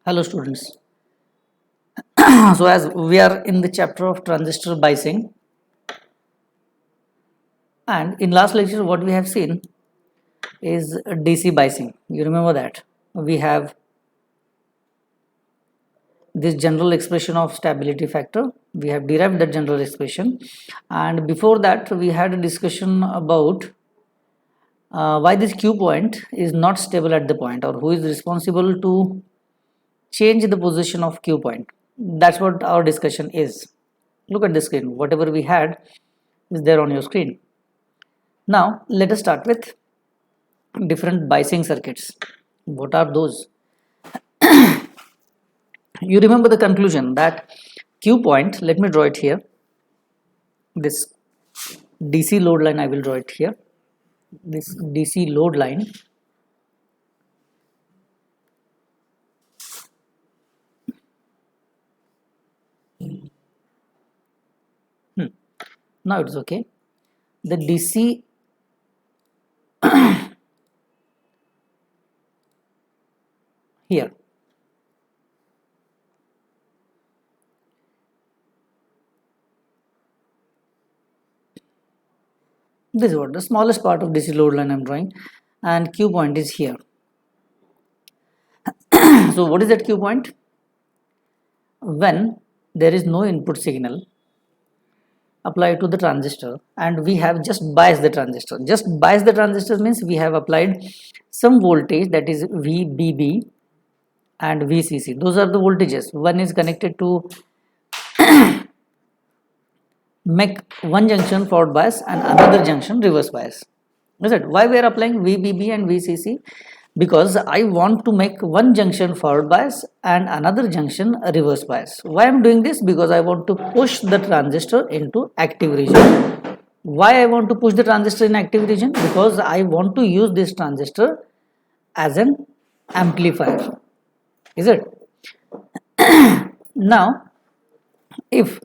Hello students. So as we are in the chapter of transistor biasing, and in last lecture what we have seen is DC biasing. You remember that we have this general expression of stability factor. We have derived that general expression, and before that we had a discussion about why this Q point is not stable at the point, or who is responsible to change the position of Q point. That's what our discussion is. Look at the screen. Whatever we had is there on your screen. Now let us start with different biasing circuits. What are those? You remember the conclusion that Q point, let me draw it here. This DC load line, I will draw it here. This DC load line now it's okay. The DC here. This is what the smallest part of DC load line I'm drawing, and Q point is here. So what is that Q point? When there is no input signal applied to the transistor and we have just biased the transistor. Just biased the transistor means we have applied some voltage, that is VBB and VCC. Those are the voltages. One is connected to make one junction forward bias and another junction reverse bias. Is it? Why we are applying VBB and VCC? Because I want to make one junction forward bias and another junction reverse bias. Why I am doing this? Because I want to push the transistor into active region. Why I want to push the transistor in active region? Because I want to use this transistor as an amplifier. Is it? Now, if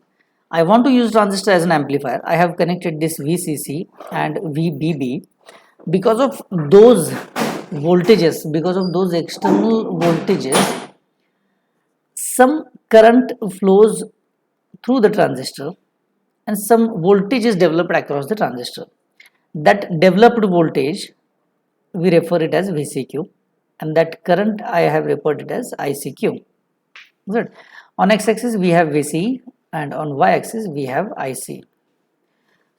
I want to use transistor as an amplifier, I have connected this VCC and VBB. Because of those voltages, because of those external voltages, some current flows through the transistor and some voltage is developed across the transistor. That developed voltage, we refer it as VCQ, and that current I have referred it as ICQ. Good. On x-axis we have VC and on y-axis we have IC.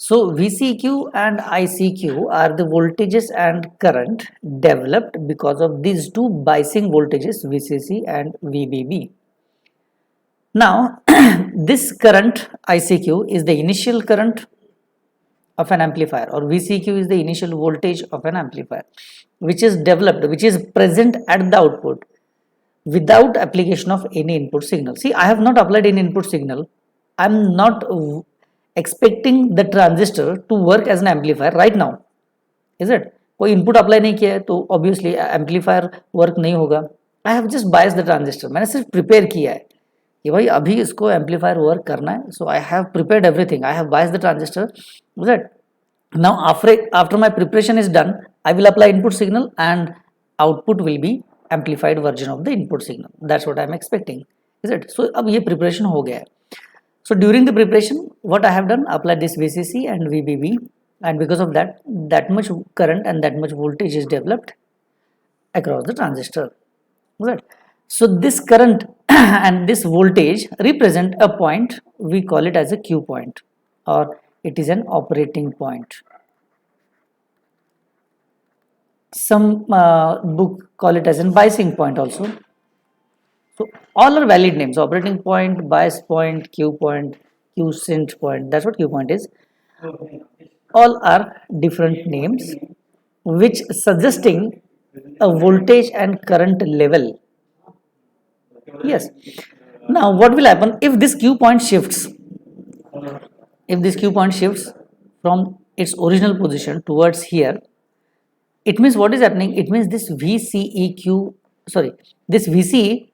So VCQ and ICQ are the voltages and current developed because of these two biasing voltages, VCC and VBB. Now this current ICQ is the initial current of an amplifier, or VCQ is the initial voltage of an amplifier, which is developed, which is present at the output without application of any input signal. See, I have not applied any input signal. I am not expecting the transistor to work as an amplifier right now. Is it? कोई input apply नहीं किया है तो obviously amplifier work नहीं होगा. I have just biased the transistor. मैंने सिर्फ prepare किया है कि भाई अभी इसको amplifier work करना है. So I have prepared everything. I have biased the transistor. Is it? Now after my preparation is done, I will apply input signal and output will be amplified version of the input signal. That's what I am expecting. Is it? So अब ये preparation हो गया है. So during the preparation, what I have done, applied this VCC and VBB, and because of that, that much current and that much voltage is developed across the transistor. Right? So this current and this voltage represent a point. We call it as a Q point, or it is an operating point. Some book call it as a biasing point also. So all are valid names: operating point, bias point, Q point, quiescent point. That's what Q point is. All are different names which suggesting a voltage and current level. Yes. Now what will happen if this Q point shifts? If this Q point shifts from its original position towards here, it means what is happening? It means this VCEQ, sorry, this VCE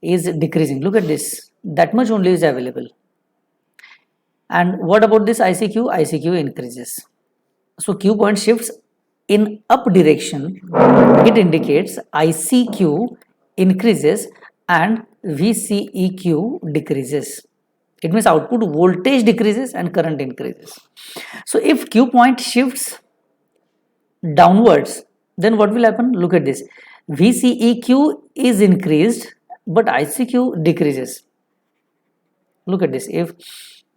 is decreasing. Look at this, that much only is available. And what about this ICQ? ICQ increases. So Q point shifts in up direction. It indicates ICQ increases and VCEQ decreases. It means output voltage decreases and current increases. So if Q point shifts downwards, then what will happen? Look at this. VCEQ is increased, but ICQ decreases. Look at this. If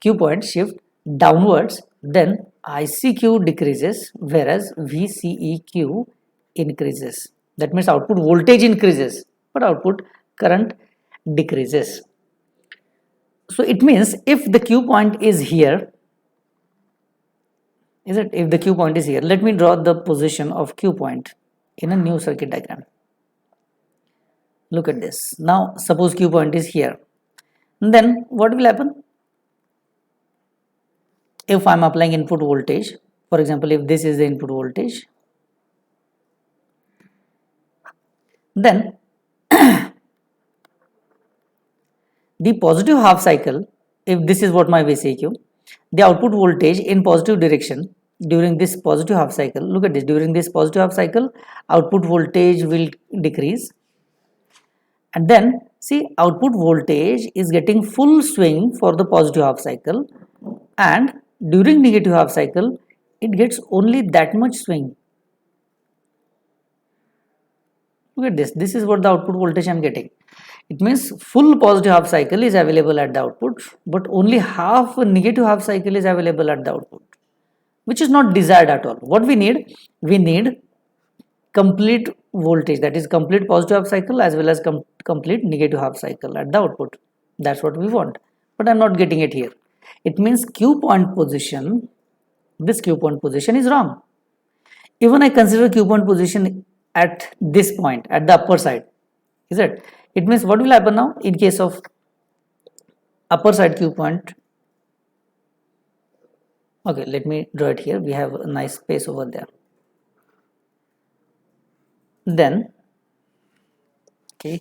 Q point shift downwards, then ICQ decreases, whereas VCEQ increases. That means output voltage increases, but output current decreases. So it means if the Q point is here, is it? If the Q point is here, let me draw the position of Q point in a new circuit diagram. Look at this. Now suppose Q point is here. Then what will happen? If I am applying input voltage, for example, if this is the input voltage, then the positive half cycle, if this is what my VCQ, the output voltage in positive direction during this positive half cycle, look at this, during this positive half cycle, output voltage will decrease, and then see, output voltage is getting full swing for the positive half cycle, and during negative half cycle it gets only that much swing. Look at this. This is what the output voltage I am getting. It means full positive half cycle is available at the output, but only half negative half cycle is available at the output, which is not desired at all. What we need complete voltage, that is complete positive half cycle as well as complete negative half cycle at the output. That's what we want, but I'm not getting it here. It means Q point position, this Q point position is wrong. Even I consider Q point position at this point, at the upper side, is it? It means what will happen now in case of upper side Q point? Okay, let me draw it here. We have a nice space over there. Then, okay,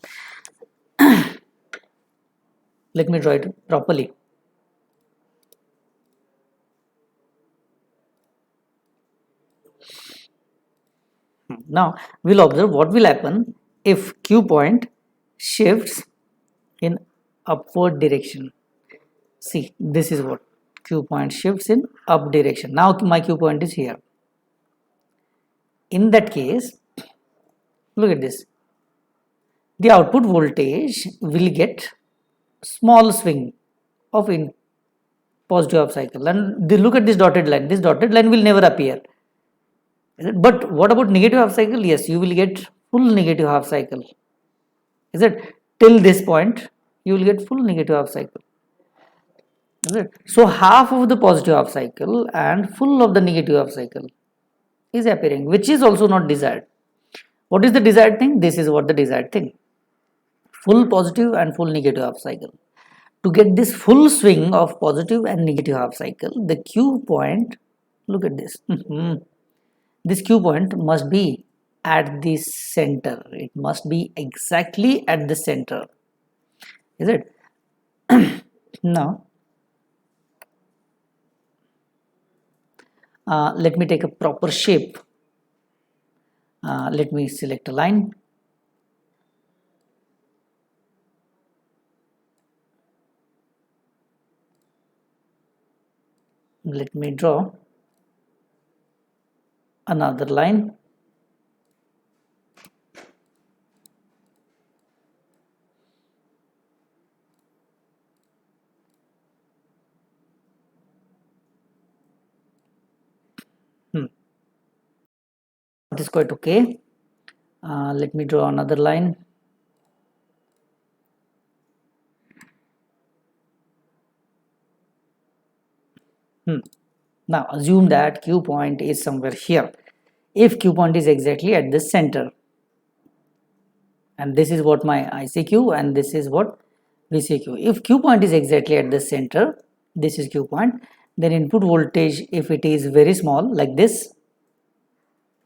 let me draw it properly. Now we'll observe what will happen if Q point shifts in upward direction. See, this is what Q point shifts in up direction. Now my Q point is here. In that case, look at this. The output voltage will get small swing of in positive half cycle, and look at this dotted line. This dotted line will never appear. But what about negative half cycle? Yes, you will get full negative half cycle. Is it? Till this point, you will get full negative half cycle. Is it? So half of the positive half cycle and full of the negative half cycle is appearing, which is also not desired. What is the desired thing? This is what the desired thing. Full positive and full negative half cycle. To get this full swing of positive and negative half cycle, the Q point, look at this. This Q point must be at the center. It must be exactly at the center. Is it? Now, let me take a proper shape. Let me select a line. Let me draw another line. It is quite okay. Let me draw another line. Now assume that Q point is somewhere here. If Q point is exactly at the center, and this is what my ICQ and this is what VCQ. If Q point is exactly at the center, this is Q point, then input voltage, if it is very small like this,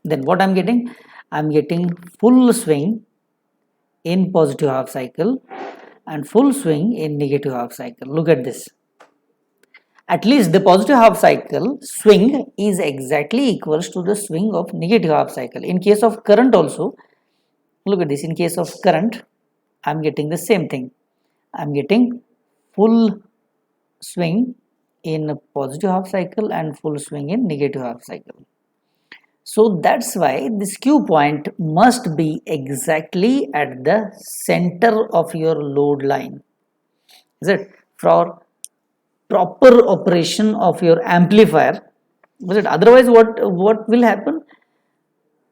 then what I'm getting? I'm getting full swing in positive half cycle and full swing in negative half cycle. Look at this. At least the positive half cycle swing is exactly equals to the swing of negative half cycle. In case of current also, look at this. In case of current, I'm getting the same thing. I'm getting full swing in a positive half cycle and full swing in negative half cycle. So that's why this Q point must be exactly at the center of your load line. Is it? For proper operation of your amplifier. Is it? Otherwise, what will happen?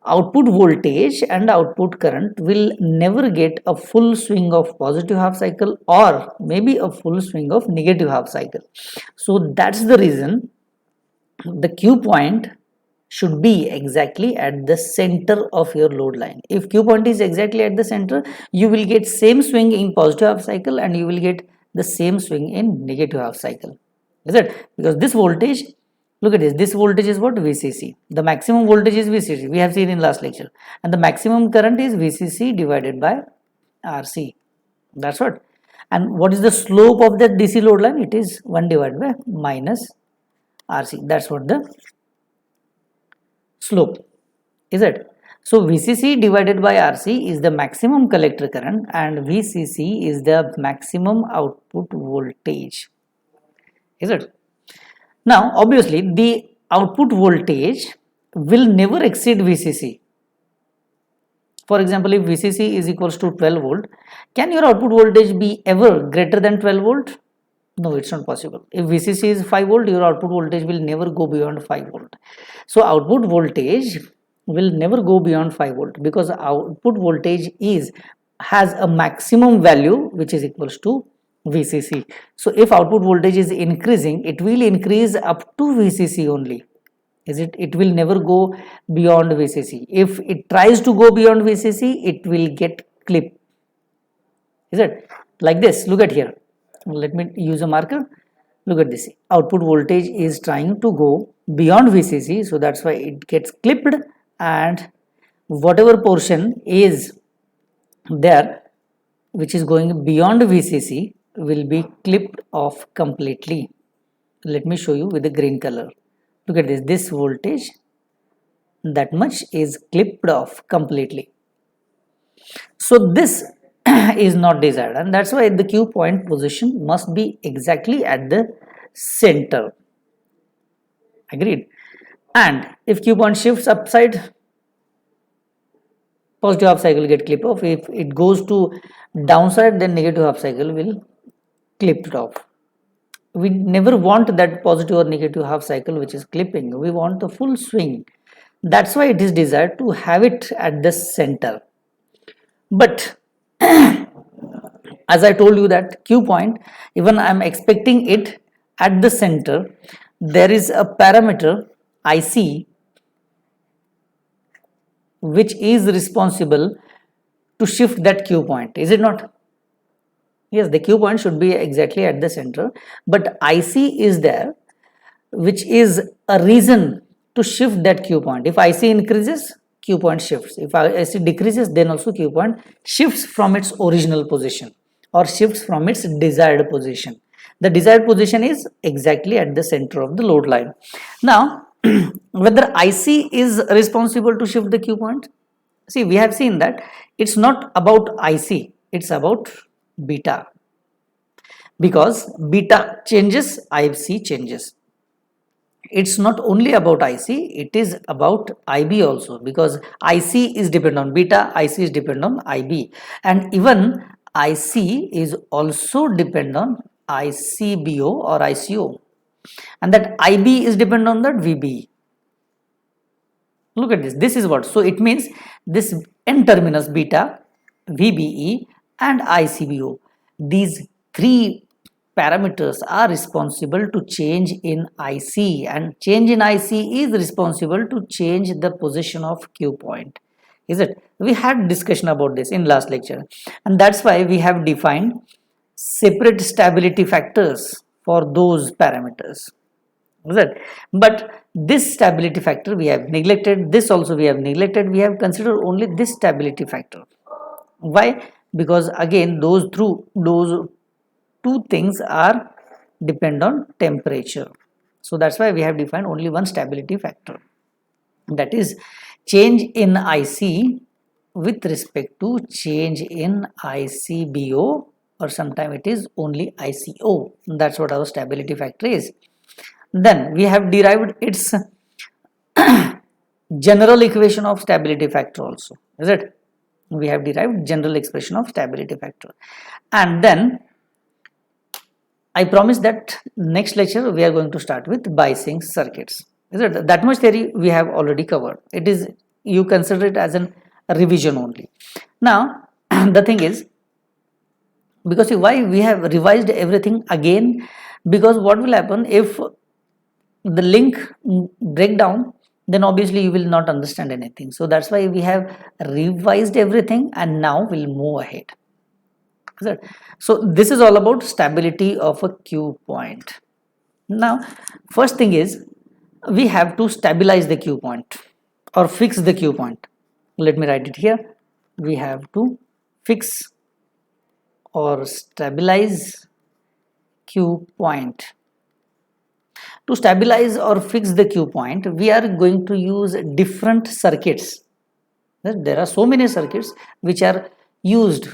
Output voltage and output current will never get a full swing of positive half cycle or maybe a full swing of negative half cycle. So that's the reason the Q point should be exactly at the center of your load line. If Q point is exactly at the center, you will get same swing in positive half cycle and you will get the same swing in negative half cycle. Is it? Because this voltage, look at this voltage is what? VCC. The maximum voltage is VCC, we have seen in last lecture, and the maximum current is VCC divided by RC. That's what. And what is the slope of that DC load line? It is 1 divided by minus RC. That's what the slope. Is it? So VCC divided by RC is the maximum collector current and VCC is the maximum output voltage. Is it? Now obviously the output voltage will never exceed VCC. For example, if VCC is equals to 12 volt, can your output voltage be ever greater than 12 volt? No, it's not possible. If VCC is 5 volt, your output voltage will never go beyond 5 volt. So output voltage will never go beyond 5 volt because output voltage has a maximum value which is equals to VCC. So if output voltage is increasing, it will increase up to VCC only. Is it? It will never go beyond VCC. If it tries to go beyond VCC, it will get clipped. Is it? Like this. Look at here. Let me use a marker. Look at this. Output voltage is trying to go beyond VCC, so that's why it gets clipped, and whatever portion is there which is going beyond VCC will be clipped off completely. Let me show you with the green color. Look at this voltage, that much is clipped off completely. So this is not desired, and that's why the Q point position must be exactly at the center. Agreed? And if Q point shifts upside, positive half cycle get clipped off. If it goes to downside, then negative half cycle will clip it off. We never want that positive or negative half cycle which is clipping. We want the full swing. That's why it is desired to have it at the center. But as I told you that Q point, even I am expecting it at the center, there is a parameter IC which is responsible to shift that Q point. Is it not? Yes, the Q point should be exactly at the center, but IC is there which is a reason to shift that Q point. If IC increases, Q point shifts. If IC decreases, then also Q point shifts from its original position or shifts from its desired position. The desired position is exactly at the center of the load line. Now, whether IC is responsible to shift the Q point, see, we have seen that it's not about IC, it's about beta, because beta changes, IC changes. It's not only about IC, it is about IB also, because IC is dependent on beta, IC is dependent on IB, and even IC is also dependent on ICBO or ICO, and that IB is dependent on that VB. Look at this is what, so it means this N terminus beta, VBE and ICBO, these three parameters are responsible to change in IC, and change in IC is responsible to change the position of Q point. Is it? We had discussion about this in last lecture, and that's why we have defined separate stability factors for those parameters. Is it? But this stability factor we have neglected, this also we have neglected, we have considered only this stability factor. Why? Because again those two things are depend on temperature. So that's why we have defined only one stability factor, that is change in IC with respect to change in ICBO, or sometimes it is only ICO. That's what our stability factor is. Then we have derived its general equation of stability factor also, is it? We have derived general expression of stability factor. And then I promise that next lecture we are going to start with biasing circuits. Is it? That much theory we have already covered. It is, you consider it as a revision only. Now the thing is, because why we have revised everything again, because what will happen if the link break down, then obviously you will not understand anything. So that's why we have revised everything and now we'll move ahead. So this is all about stability of a Q point. Now first thing is, we have to stabilize the Q point or fix the Q point. Let me write it here. We have to fix or stabilize Q point. To stabilize or fix the Q point, we are going to use different circuits. There are so many circuits which are used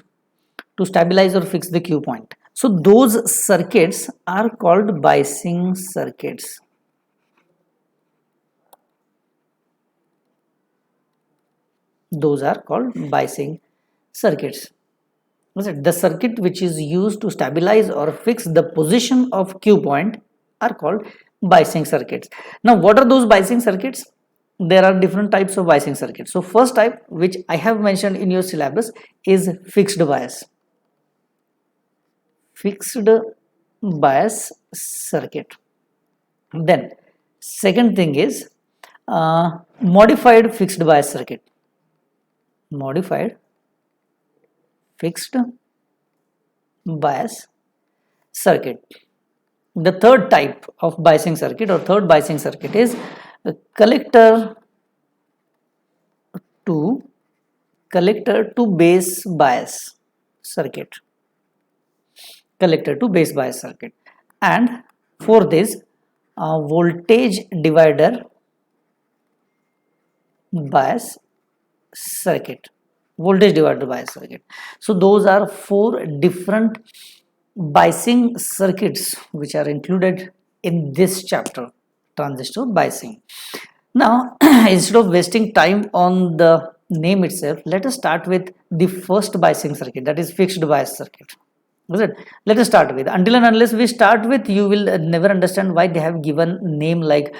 to stabilize or fix the Q point. So those circuits are called biasing circuits. Those are called biasing circuits. The circuit which is used to stabilize or fix the position of Q point are called biasing circuits. Now what are those biasing circuits? There are different types of biasing circuits. So first type, which I have mentioned in your syllabus, is fixed bias. Fixed bias circuit. Then second thing is modified fixed bias circuit. Modified fixed bias circuit. The third type of biasing circuit or third biasing circuit is collector to base bias circuit. Collector to base bias circuit. And fourth is voltage divider bias circuit. Voltage divider bias circuit. So those are four different biasing circuits which are included in this chapter, transistor biasing. Now instead of wasting time on the name itself, let us start with the first biasing circuit, that is fixed bias circuit. Let us start with, until and unless we start with, you will never understand why they have given name like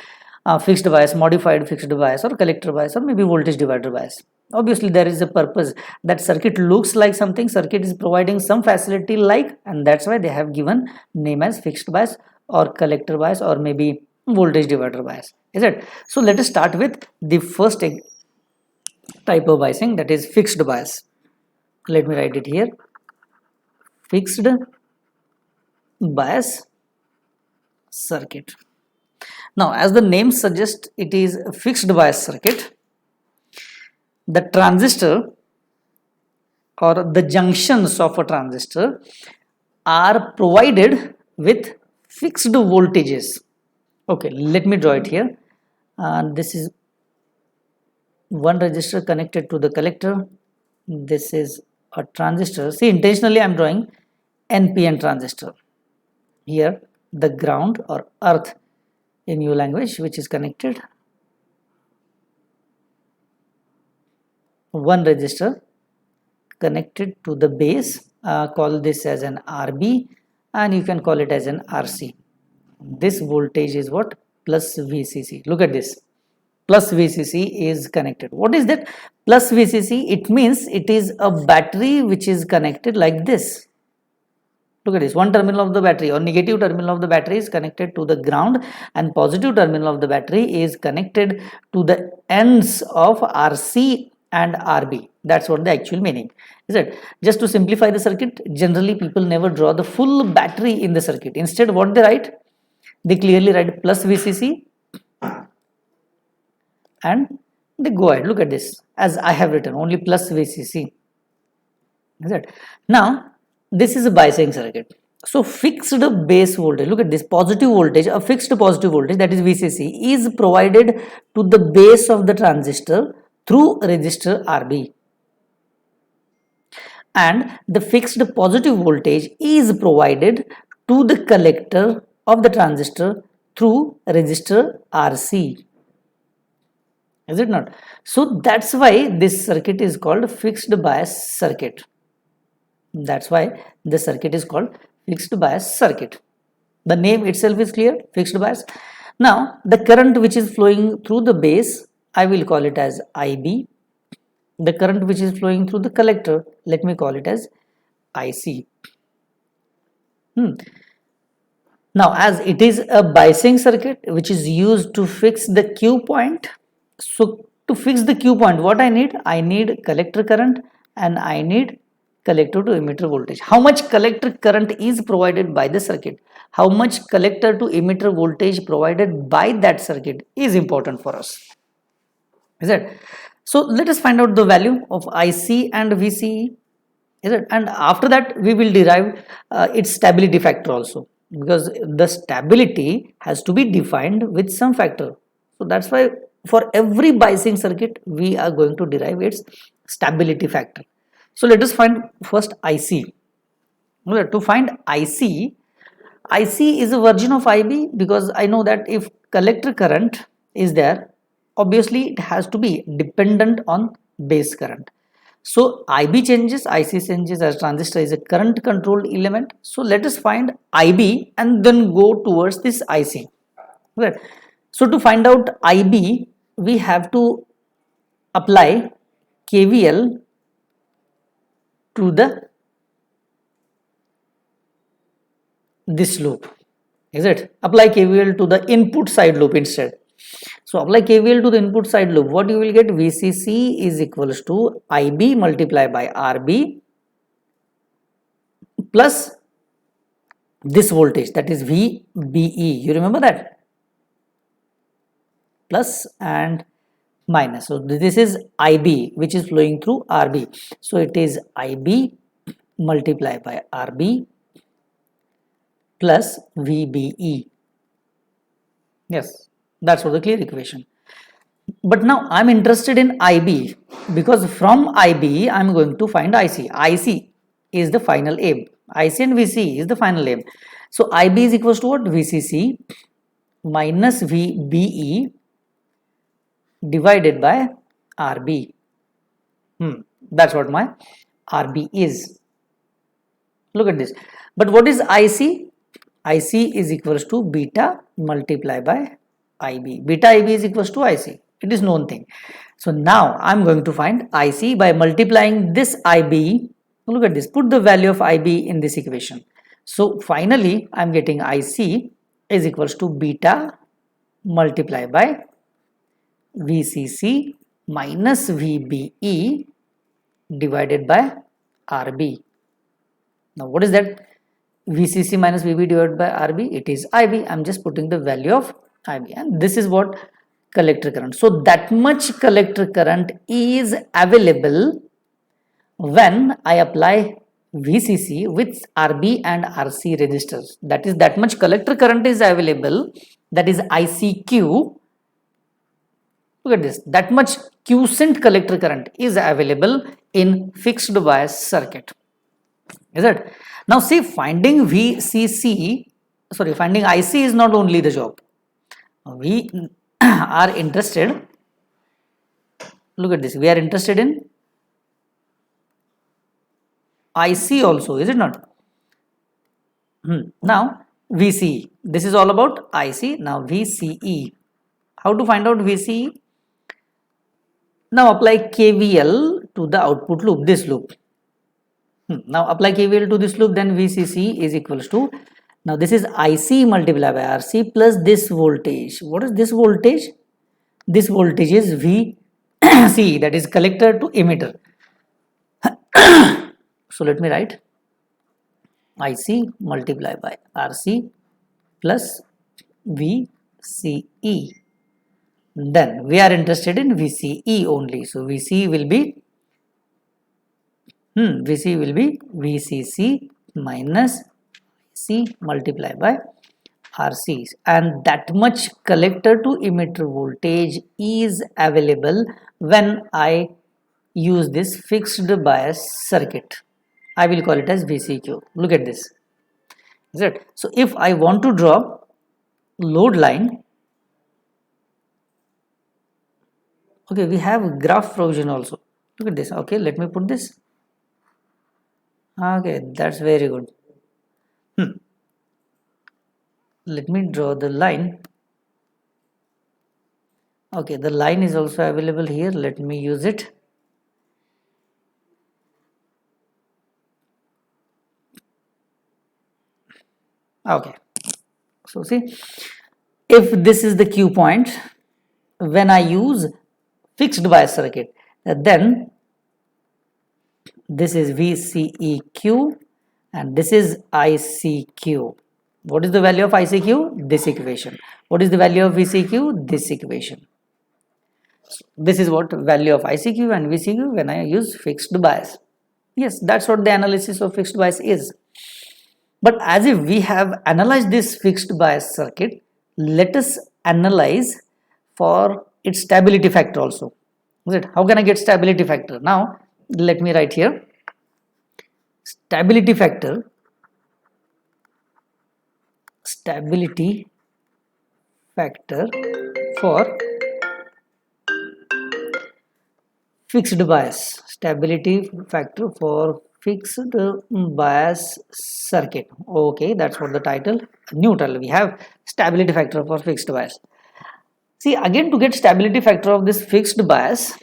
fixed bias, modified fixed bias, or collector bias, or maybe voltage divider bias. Obviously there is a purpose. That circuit looks like something, circuit is providing some facility like, and that's why they have given name as fixed bias or collector bias or maybe voltage divider bias. Is it? So let us start with the first type of biasing, that is fixed bias. Let me write it here. Fixed bias circuit. Now as the name suggests, it is a fixed bias circuit. The transistor or the junctions of a transistor are provided with fixed voltages. Okay, let me draw it here. This is one resistor connected to the collector. This is a transistor. See, intentionally I am drawing NPN transistor. Here the ground or earth in your language, which is connected. One resistor connected to the base, call this as an RB, and you can call it as an RC. This voltage is what? Plus VCC. Look at this. Plus VCC is connected. What is that plus VCC? It means it is a battery which is connected like this. Look at this. One terminal of the battery or negative terminal of the battery is connected to the ground, and positive terminal of the battery is connected to the ends of RC and RB. That's what the actual meaning is. It just to simplify the circuit, generally people never draw the full battery in the circuit. Instead what they write, they clearly write plus VCC and they go ahead. Look at this, as I have written, only plus VCC. Is it? Now this is a biasing circuit. So fixed base voltage, look at this, positive voltage, a fixed positive voltage, that is VCC, is provided to the base of the transistor through resistor RB. and the fixed positive voltage is provided to the collector of the transistor through resistor RC. Is it not? So that's why this circuit is called fixed bias circuit. That's why the circuit is called fixed bias circuit. The name itself is clear, fixed bias. Now the current which is flowing through the base, I will call it as IB. The current which is flowing through the collector, let me call it as IC. Now as it is a biasing circuit which is used to fix the Q point, so to fix the Q point, what I need collector current and I need collector to emitter voltage. How much collector current is provided by the circuit, how much collector to emitter voltage provided by that circuit is important for us. Is it? So let us find out the value of IC and VCE. Is it? And after that we will derive its stability factor also, because the stability has to be defined with some factor. So that's why for every biasing circuit we are going to derive its stability factor. So let us find first IC. To find IC, IC is a version of IB, because I know that if collector current is there, obviously it has to be dependent on base current. So IB changes, IC changes as transistor is a current controlled element. So let us find IB and then go towards this IC. Right. So to find out IB, we have to apply KVL to this loop. Is it? Apply KVL to the input side loop instead. So apply KVL to the input side loop. What you will get? VCC is equals to IB multiplied by RB plus this voltage, that is VBE. You remember that? Plus and minus. So this is IB which is flowing through RB. So it is IB multiplied by RB plus VBE. Yes, that's what the clear equation. But now I'm interested in IB, because from IB I'm going to find IC. IC is the final aim. IC and VC is the final aim. So IB is equals to what? VCC minus VBE divided by RB. That's what my RB is. Look at this. But what is IC? IC is equals to beta multiplied by IB. Beta IB is equals to IC. It is known thing. So now I'm going to find IC by multiplying this IB. Look at this. Put the value of IB in this equation. So finally I'm getting IC is equals to beta multiplied by VCC minus VBE divided by RB. Now what is that? VCC minus VB divided by RB, it is IB. I'm just putting the value of IB, and this is what collector current. So that much collector current is available when I apply VCC with RB and RC resistors. That is, that much collector current is available, that is ICQ. Look at this, that much quiescent collector current is available in fixed bias circuit. Is it? Now see, finding finding IC is not only the job. We are interested, look at this, we are interested in IC also, is it not? Now VCE, this is all about IC. Now VCE, how to find out VCE? Now apply KVL to the output loop, this loop. Now apply KVL to this loop, then VCC is equals to, now this is IC multiplied by RC plus this voltage. What is this voltage? This voltage is VC, that is collector to emitter. So let me write IC multiplied by RC plus VCE. Then we are interested in VCE only. So VCE will be VCC minus C multiplied by RC, and that much collector to emitter voltage is available when I use this fixed bias circuit. I will call it as VCQ. Look at this. Is it? So if I want to draw load line, okay, we have graph provision also. Look at this. Okay, let me put this. Okay, that's very good. Let me draw the line. Okay, the line is also available here. Let me use it. Okay, so see, if this is the Q point, when I use fixed bias circuit, then this is VCEQ and this is ICQ. What is the value of ICQ? This equation. What is the value of VCQ? This equation. This is what value of ICQ and VCQ when I use fixed bias. Yes, that's what the analysis of fixed bias is. But as if we have analyzed this fixed bias circuit, let us analyze for its stability factor also. How can I get stability factor? Now, let me write here. Stability factor for fixed bias. Stability factor for fixed bias circuit. Okay, that's what the title. New title we have, stability factor for fixed bias. See, again, to get stability factor of this fixed bias,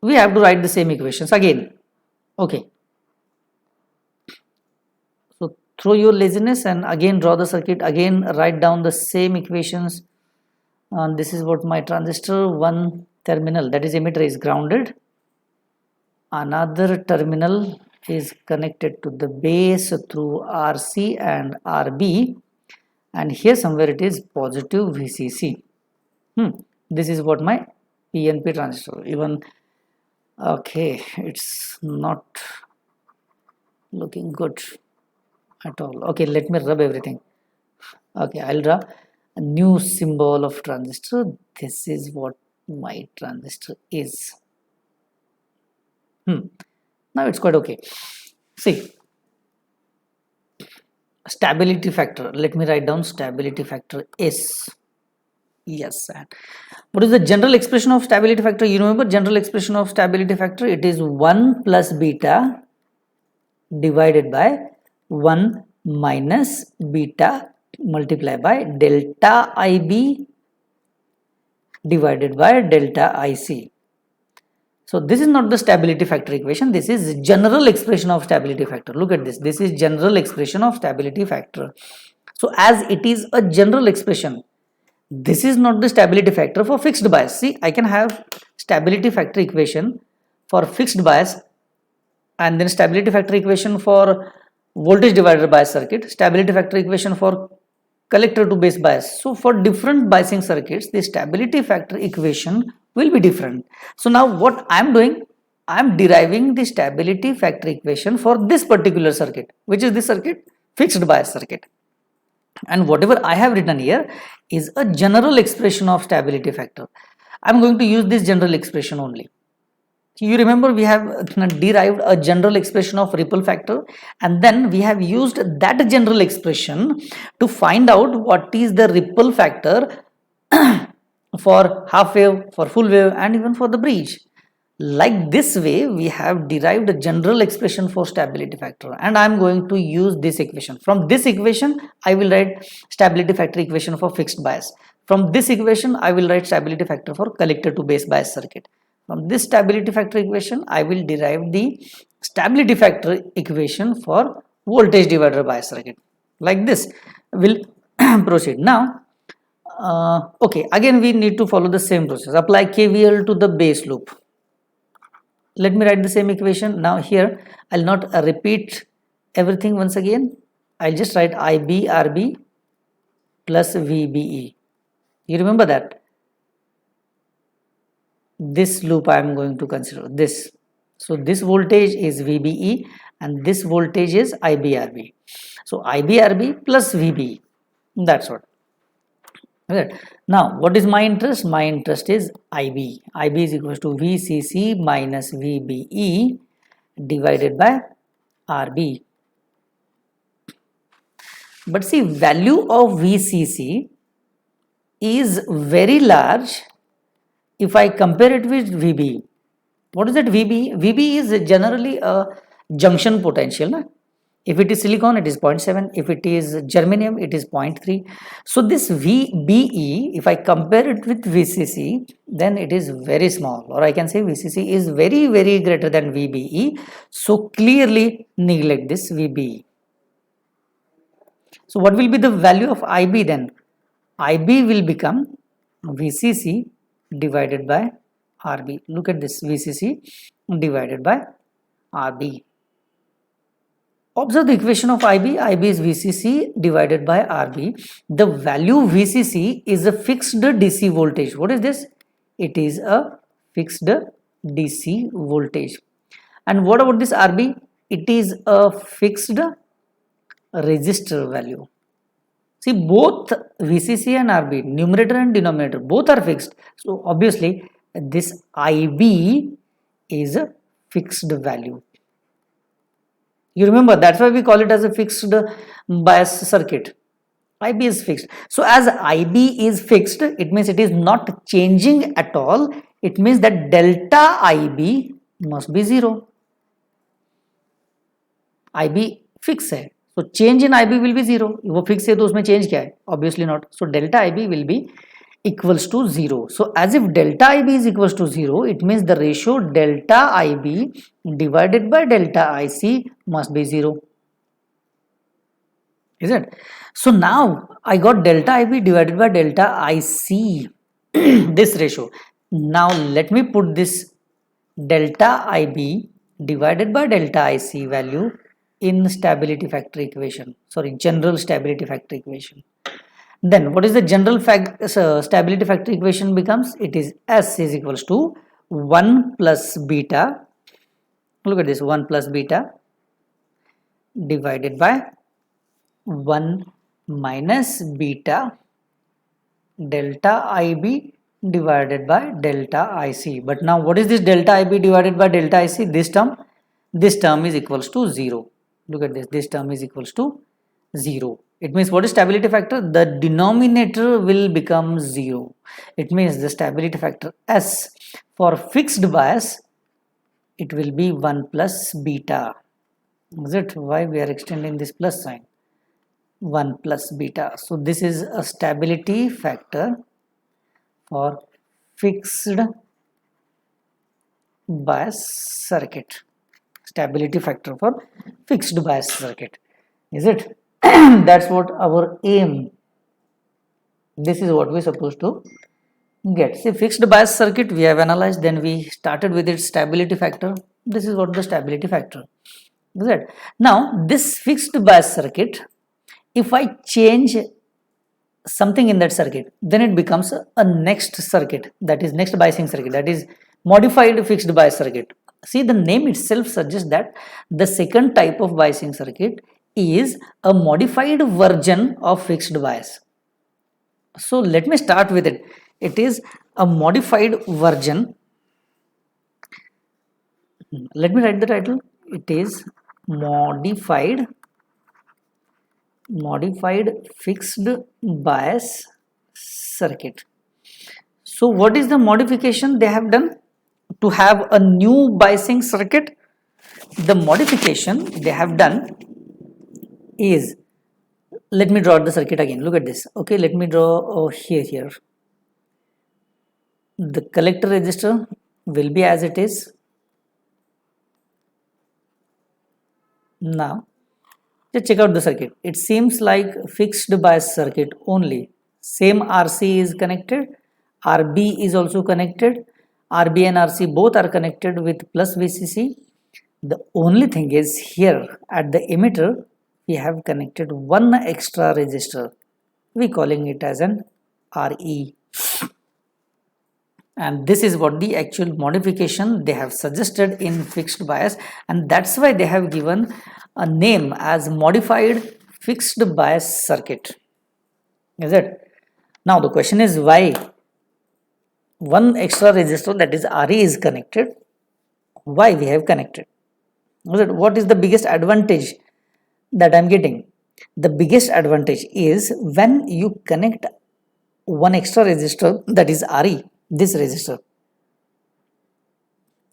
we have to write the same equations again. Okay, so through your laziness and again draw the circuit, again write down the same equations. And this is what my transistor, one terminal, that is emitter, is grounded, another terminal is connected to the base through RC and RB, and here somewhere it is positive VCC. This is what my PNP transistor. Even okay, it's not looking good at all. Okay, let me rub everything. Okay, I'll draw a new symbol of transistor. This is what my transistor is. Now it's quite okay. See, stability factor, let me write down stability factor is, yes, and what is the general expression of stability factor? You remember general expression of stability factor, it is 1 plus beta divided by 1 minus beta multiplied by delta IB divided by delta IC. So this is not the stability factor equation, this is general expression of stability factor. Look at this, this is general expression of stability factor. So as it is a general expression, this is not the stability factor for fixed bias. See, I can have stability factor equation for fixed bias and then stability factor equation for voltage divider bias circuit, stability factor equation for collector to base bias. So for different biasing circuits, the stability factor equation will be different. So now what I am doing, I am deriving the stability factor equation for this particular circuit, which is this circuit, fixed bias circuit. And whatever I have written here is a general expression of stability factor. I am going to use this general expression only. You remember we have derived a general expression of ripple factor, and then we have used that general expression to find out what is the ripple factor for half wave, for full wave, and even for the bridge. Like this way, we have derived a general expression for stability factor, and I am going to use this equation. From this equation, I will write stability factor equation for fixed bias. From this equation, I will write stability factor for collector to base bias circuit. From this stability factor equation, I will derive the stability factor equation for voltage divider bias circuit. Like this, we'll proceed. Now, okay, again we need to follow the same process. Apply KVL to the base loop. Let me write the same equation. Now here, I'll not repeat everything once again. I'll just write IBRB plus VBE. You remember that? This loop I am going to consider this. So this voltage is VBE and this voltage is IBRB. So IBRB plus VBE. That's what. Right. Now what is my interest? My interest is IB. IB is equal to VCC minus VBE, divided by RB. But see, value of VCC is very large if I compare it with VB. What is that VB? VB is generally a junction potential. Na? If it is silicon, it is 0.7. If it is germanium, it is 0.3. So this VBE, if I compare it with VCC, then it is very small. Or I can say VCC is very, very greater than VBE. So clearly neglect this VBE. So what will be the value of IB then? IB will become VCC divided by RB. Look at this, VCC divided by RB. Observe the equation of IB. IB is VCC divided by RB. The value VCC is a fixed DC voltage. What is this? It is a fixed DC voltage. And what about this RB? It is a fixed resistor value. See, both VCC and RB, numerator and denominator, both are fixed. So obviously this IB is a fixed value. You remember, that's why we call it as a fixed bias circuit. IB is fixed. So as IB is fixed, it means it is not changing at all. It means that delta IB must be 0. IB fixed है, so change in IB will be 0. वो fixed है तो उसमें change क्या है? Obviously not. So delta IB will be equals to 0. So as if delta IB is equals to 0, it means the ratio delta IB divided by delta IC must be 0. Is it? So now I got delta IB divided by delta IC, this ratio. Now let me put this delta IB divided by delta IC value in stability factor equation. Sorry, general stability factor equation. Then what is the general stability factor equation becomes? It is S is equals to 1 plus beta. Look at this, 1 plus beta divided by 1 minus beta delta IB divided by delta IC. But now what is this delta IB divided by delta IC? This term is equals to 0. Look at this term is equals to 0. It means what is stability factor? The denominator will become 0. It means the stability factor S for fixed bias, it will be 1 plus beta. Is it? Why we are extending this plus sign? 1 plus beta. So this is a stability factor for fixed bias circuit. Stability factor for fixed bias circuit. Is it? That's what our aim. This is what we're supposed to get. See, fixed bias circuit we have analyzed, then we started with its stability factor. This is what the stability factor is. It? Now this fixed bias circuit, if I change something in that circuit, then it becomes a next circuit, that is next biasing circuit, that is modified fixed bias circuit. See, the name itself suggests that the second type of biasing circuit is a modified version of fixed bias. So let me start with it. It is a modified version. Let me write the title. It is modified fixed bias circuit. So what is the modification they have done to have a new biasing circuit? The modification they have done is, let me draw the circuit again. Look at this. Okay, let me draw here. The collector resistor will be as it is. Now just check out the circuit. It seems like fixed bias circuit only. Same RC is connected, RB is also connected, RB and RC both are connected with plus VCC. The only thing is here at the emitter we have connected one extra resistor. We calling it as an RE. And this is what the actual modification they have suggested in fixed bias, and that's why they have given a name as modified fixed bias circuit. Is it? Now the question is why one extra resistor, that is RE, is connected. Why we have connected? What is the biggest advantage that I'm getting? The biggest advantage is when you connect one extra resistor, that is RE, this resistor,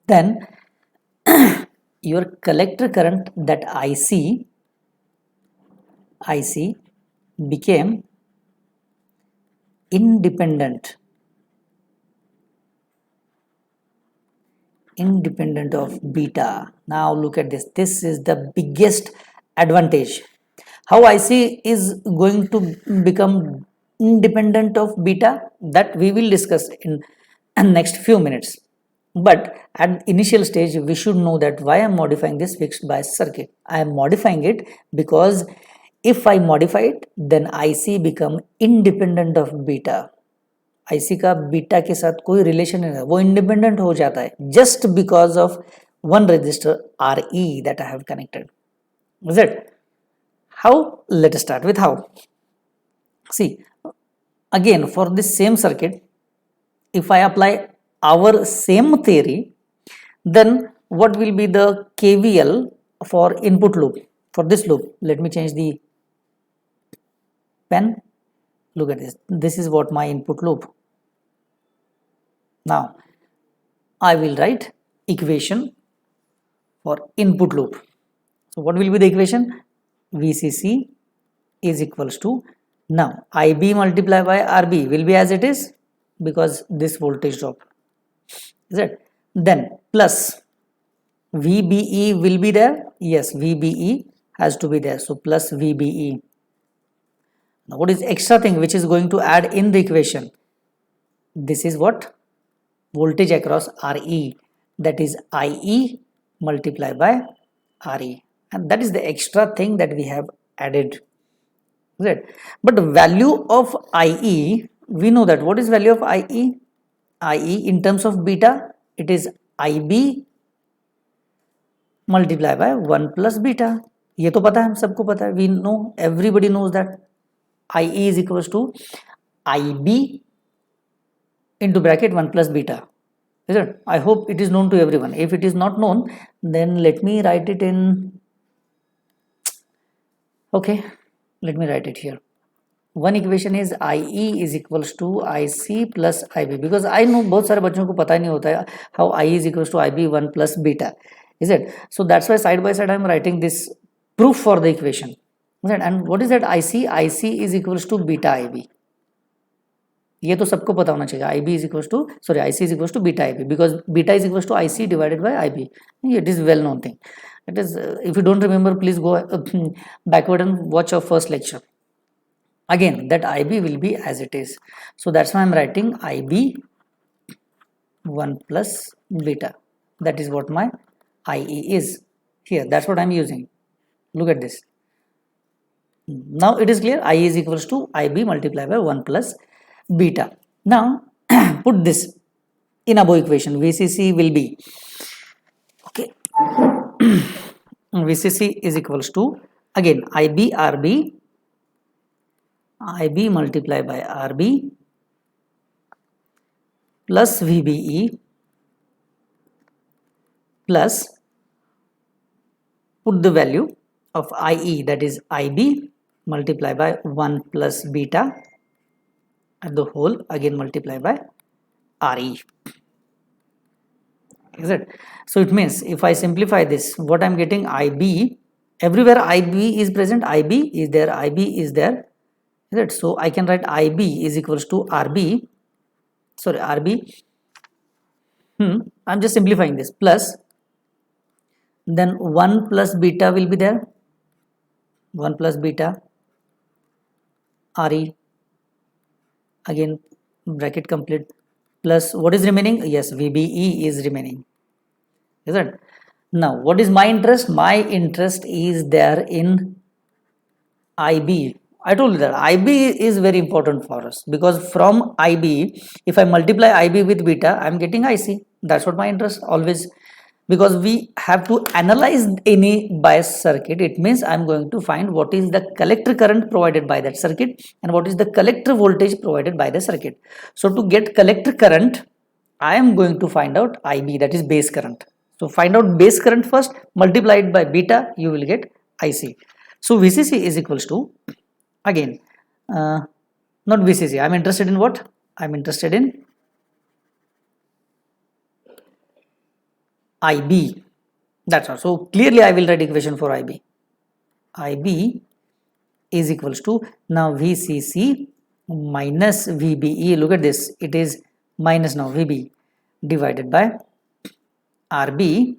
then your collector current, that IC became independent of beta. Now look at this. This is the biggest advantage. How IC is going to become independent of beta, that we will discuss in next few minutes. But at initial stage, we should know that why I am modifying this fixed bias circuit. I am modifying it because if I modify it, then IC become independent of beta. IC का beta के साथ कोई relation नहीं है, वो independent हो जाता है just because of one resistor RE that I have connected. Is it? How? Let us start with how. See, again for this same circuit, if I apply our same theory, then what will be the KVL for input loop? For this loop, let me change the pen. Look at this. This is what my input loop. Now, I will write equation for input loop. So, what will be the equation? VCC is equals to, now IB multiplied by RB will be as it is because this voltage drop. Is it? Then plus VBE will be there. Yes, VBE has to be there. So, plus VBE. Now, what is extra thing which is going to add in the equation? This is what? Voltage across RE, that is IE multiplied by RE, and that is the extra thing that we have added. Right? But the value of IE, we know that. What is value of IE? IE in terms of beta, it is IB multiplied by 1 plus beta. ये तो पता है, हम सबको पता है. We know, everybody knows that IE is equals to IB into bracket 1 plus beta. Is it? I hope it is known to everyone. If it is not known, then let me write it in. Okay, let me write it here. One equation is IE is equals to IC plus IB, because I know बहुत सारे बच्चों को पता ही नहीं होता है how IE is equals to IB 1 plus beta. Is it? So that's why side by side I am writing this proof for the equation. Is it? And what is that IC? IC is equals to beta IB. ये तो सबको पता होना चाहिए. IB is equals to, sorry, IC is equals to beta IB, because beta is equals to IC divided by IB. It is well known thing. It is, if you don't remember, please go backward and watch your first lecture. Again, that IB will be as it is. So that's why I'm writing IB 1 plus beta. That is what my IE is here. That's what I'm using. Look at this. Now it is clear. IE is equals to IB multiplied by 1 plus beta. Now put this in above equation. VCC will be, okay, VCC is equals to, again, IB RB, IB multiplied by RB plus VBE plus, put the value of IE, that is IB multiplied by 1 plus beta, and the whole again multiplied by RE. Is it? So it means if I simplify this, what I'm getting, IB, everywhere IB is present, IB is there, IB is there. Is it? So I can write IB is equals to RB, sorry, RB, I'm just simplifying this, plus, then 1 plus beta will be there, 1 plus beta, RE, again bracket complete, plus what is remaining? Yes, VBE is remaining. Is it? Now what is my interest? My interest is there in IB. I told you that IB is very important for us, because from IB, if I multiply IB with beta, I am getting IC. That's what my interest always, because we have to analyze any bias circuit. It means I am going to find what is the collector current provided by that circuit and what is the collector voltage provided by the circuit. So to get collector current, I am going to find out IB, that is base current. So find out base current first, multiply it by beta, you will get IC. So VCC is equals to, again, not VCC, I'm interested in what? I'm interested in IB. That's all. So clearly I will write equation for IB. IB is equals to, now VCC minus VBE. Look at this, it is minus now VB divided by RB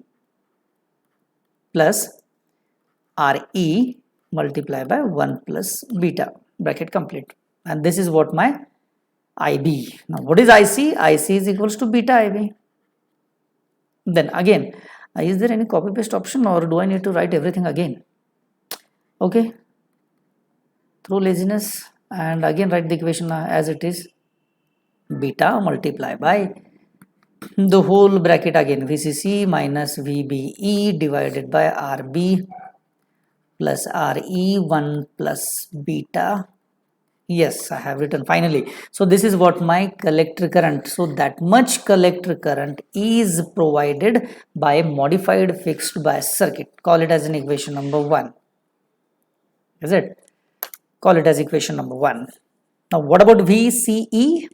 plus RE multiplied by 1 plus beta, bracket complete. And this is what my IB. Now what is IC? IC is equals to beta IB. Then again, is there any copy paste option, or do I need to write everything again? Okay, through laziness, and again write the equation as it is, beta multiply by the whole bracket again, VCC minus VBE divided by RB plus RE 1 plus beta. Yes, I have written finally. So this is what my collector current. So that much collector current is provided by a modified fixed bias circuit. Call it as an equation number 1. Is it? Call it as equation number 1. Now what about VCE?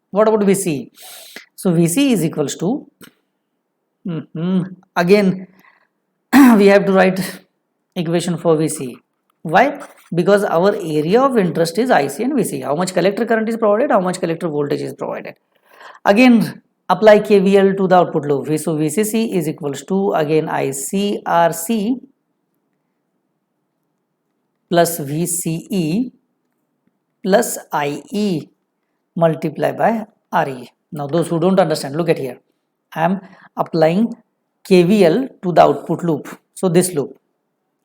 What about VCE? So VC is equals to, again we have to write equation for VC. Why? Because our area of interest is IC and VC. How much collector current is provided, how much collector voltage is provided. Again apply KVL to the output loop. So VCC is equals to, again, ICRC plus VCE plus IE multiplied by RE. Now those who don't understand, look at here. I am applying KVL to the output loop. So this loop,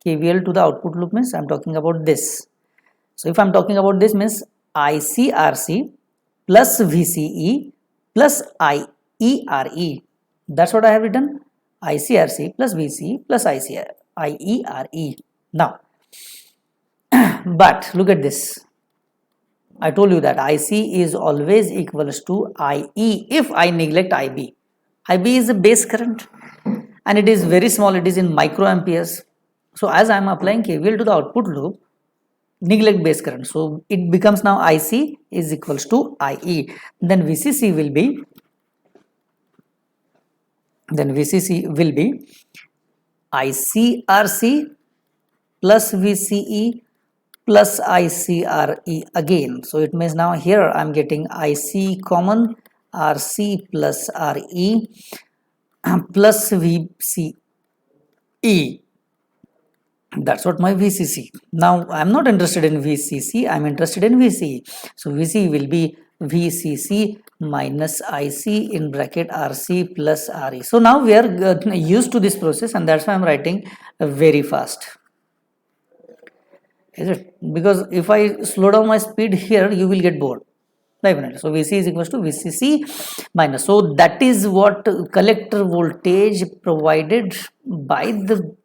KVL to the output loop means I am talking about this. So if I am talking about this means ICRC plus VCE plus IERE. That's what I have written, ICRC plus VCE plus IERE. Now, but look at this. I told you that IC is always equals to IE if I neglect IB. IB is a base current and it is very small, it is in microamperes. So as I am applying KVL to the output loop, neglect base current. So it becomes now IC is equals to IE. Then VCC will be ICRC plus VCE plus ICRE again. So it means now here I am getting IC common, RC plus RE plus VCE. That's what my VCC. Now I am not interested in VCC, I am interested in VCE. So VCE will be VCC minus IC in bracket RC plus RE. So now we are used to this process, and that's why I am writing very fast. Is it? Because if I slow down my speed here, you will get bored. Definitely. So VC is equals to VCC minus. So that is what collector voltage provided by the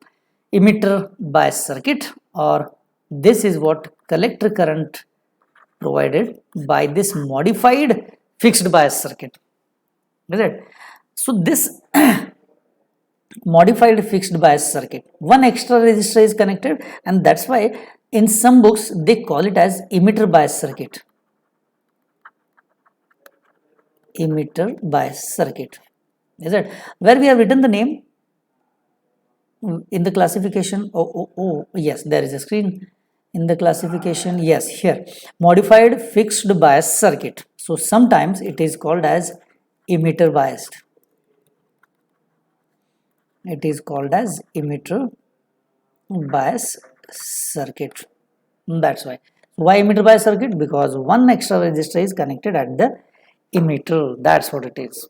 emitter bias circuit, or this is what collector current provided by this modified fixed bias circuit. Is it? So this modified fixed bias circuit, one extra resistor is connected, and that's why in some books they call it as emitter bias circuit. Emitter bias circuit. Is it? Where we have written the name in the classification. Oh, yes, there is a screen in the classification. Yes, here, modified fixed bias circuit. So sometimes it is called as emitter biased. It is called as emitter bias circuit. That's why. Why emitter bias circuit? Because one extra resistor is connected at the emitter. That's what it is.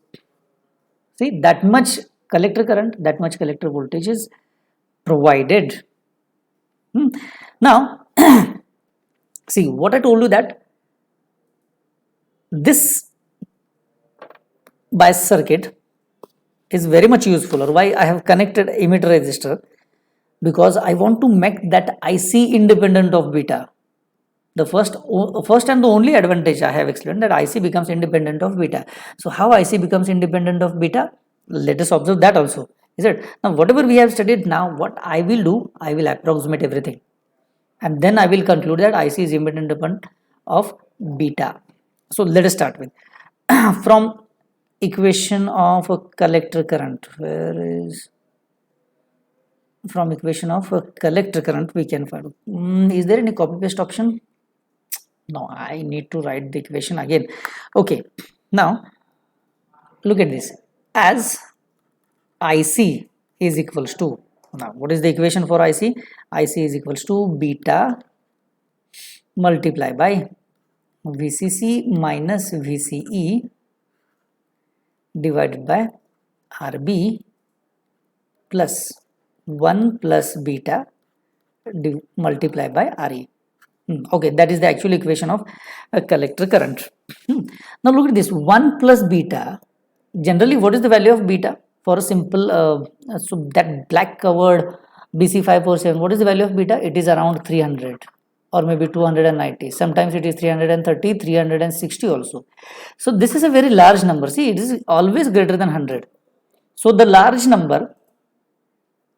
See, that much collector current, that much collector voltage is provided. Now see what I told you, that this bias circuit is very much useful. Or why I have connected emitter resistor? Because I want to make that IC independent of beta. The first and the only advantage I have explained, that IC becomes independent of beta. So how IC becomes independent of beta? Let us observe that also. Is it? Now whatever we have studied now, what I will do, I will approximate everything, and then I will conclude that IC is independent of beta. So let us start with from equation of a collector current. Where is, from equation of a collector current we can find. Is there any copy paste option? No, I need to write the equation again. Okay, now look at this. As IC is equals to, now what is the equation for IC? IC is equals to beta multiply by VCC minus VCE divided by RB plus 1 plus beta multiply by RE. Okay, that is the actual equation of a collector current. Now look at this, 1 plus beta. Generally, what is the value of beta for a simple, so that black covered BC547, what is the value of beta? It is around 300 or maybe 290. Sometimes it is 330, 360 also. So this is a very large number. See, it is always greater than 100. So the large number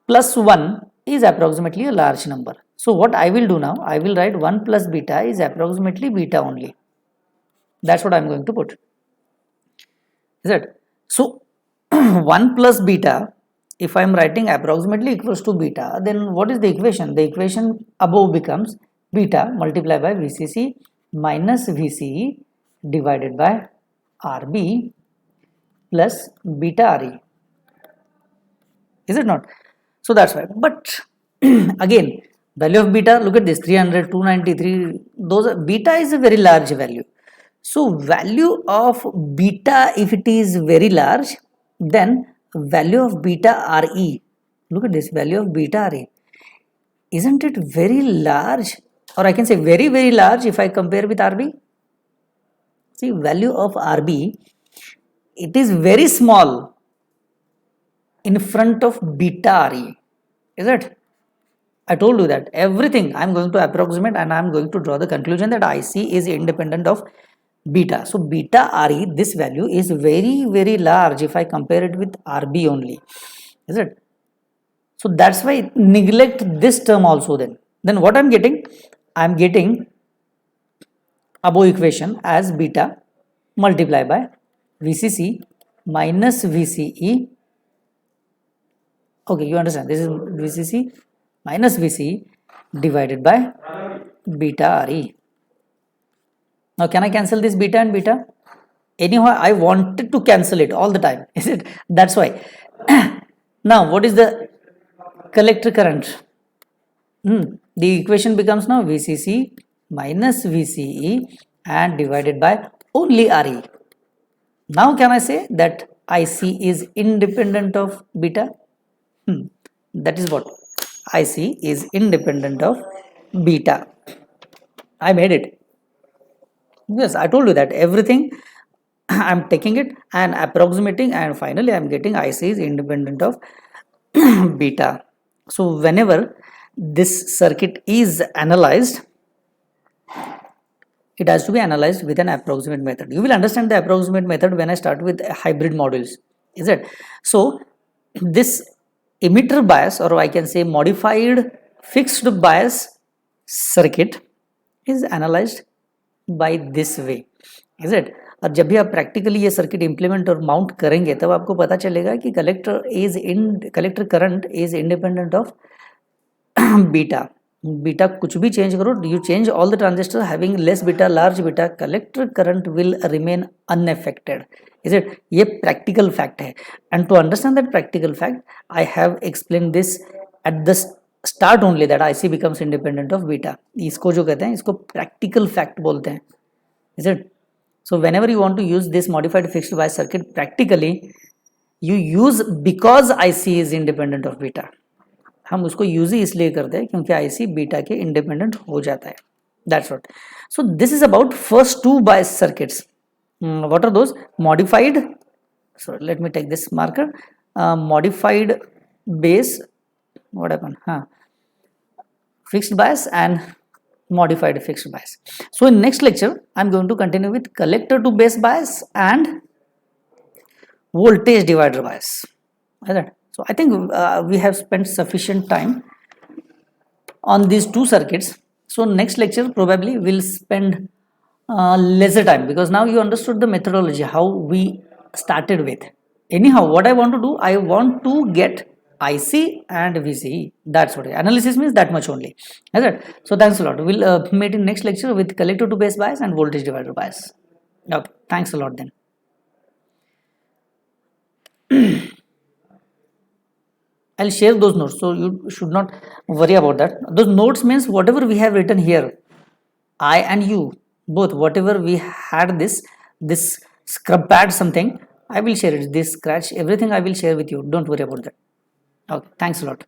plus 1 is approximately a large number. So what I will do now, I will write 1 plus beta is approximately beta only. That's what I am going to put. Is it? So 1 plus beta, if I am writing approximately equals to beta, then what is the equation? The equation above becomes beta multiplied by VCC minus VCE divided by RB plus beta RE. Is it not? So that's why. But again, value of beta, look at this, 300, 293, those beta is a very large value. So value of beta, if it is very large, then value of beta RE, look at this, value of beta RE, isn't it very large? Or I can say very, very large if I compare with RB. See, value of RB, it is very small in front of beta RE. Is it? I told you that everything I am going to approximate and I am going to draw the conclusion that IC is independent of beta. So beta RE, this value is very, very large if I compare it with RB only. Is it? So that's why neglect this term also then. Then what I'm getting? I'm getting above equation as beta multiply by VCC minus VCE. Okay, you understand. This is VCC minus VCE divided by beta RE. Now can I cancel this beta and beta? Anyhow, I wanted to cancel it all the time. Is it? That's why. Now what is the collector current? The equation becomes now VCC minus VCE and divided by only RE. Now can I say that IC is independent of beta? That is what IC is independent of beta. I made it. Yes, I told you that everything I'm taking it and approximating, and finally I'm getting IC is independent of beta. So whenever this circuit is analyzed, it has to be analyzed with an approximate method. You will understand the approximate method when I start with hybrid modules. Is it? So this emitter bias, or I can say modified fixed bias circuit, is analyzed by this way. Is it? और जब भी आप practically ये circuit implement और mount करेंगे तब आपको पता चलेगा कि collector current is independent of beta. Beta कुछ भी चेंज करो, you change all the transistor having less beta, large beta, collector current will remain unaffected. Is it? ये प्रैक्टिकल फैक्ट है. And to understand that practical fact I have explain this at the start only, that IC becomes independent of beta. इसको जो कहते हैं, इसको practical fact बोलते हैं. Is it? So whenever you want to use this modified fixed bias circuit practically, you use because IC is independent of beta. हम उसको use ही इसलिए करते हैं क्योंकि IC बीटा के इंडिपेंडेंट हो जाता है. That's what. So this is about first two bias circuits. What are those? Modified. So let me take this marker. Modified base. What happened? Fixed bias and modified fixed bias. So in next lecture I'm going to continue with collector to base bias and voltage divider bias. Right? So I think we have spent sufficient time on these two circuits. So next lecture probably we'll spend lesser time, because now you understood the methodology how we started with. Anyhow, what I want to do, I want to get IC and VCE. That's what analysis means, that much only. Is it? So thanks a lot. We'll meet in next lecture with collector to base bias and voltage divider bias. Okay, thanks a lot then. I'll share those notes, so you should not worry about that. Those notes means whatever we have written here, I and you both, whatever we had this scrub pad something, I will share it. This scratch everything I will share with you. Don't worry about that. Okay, thanks a lot.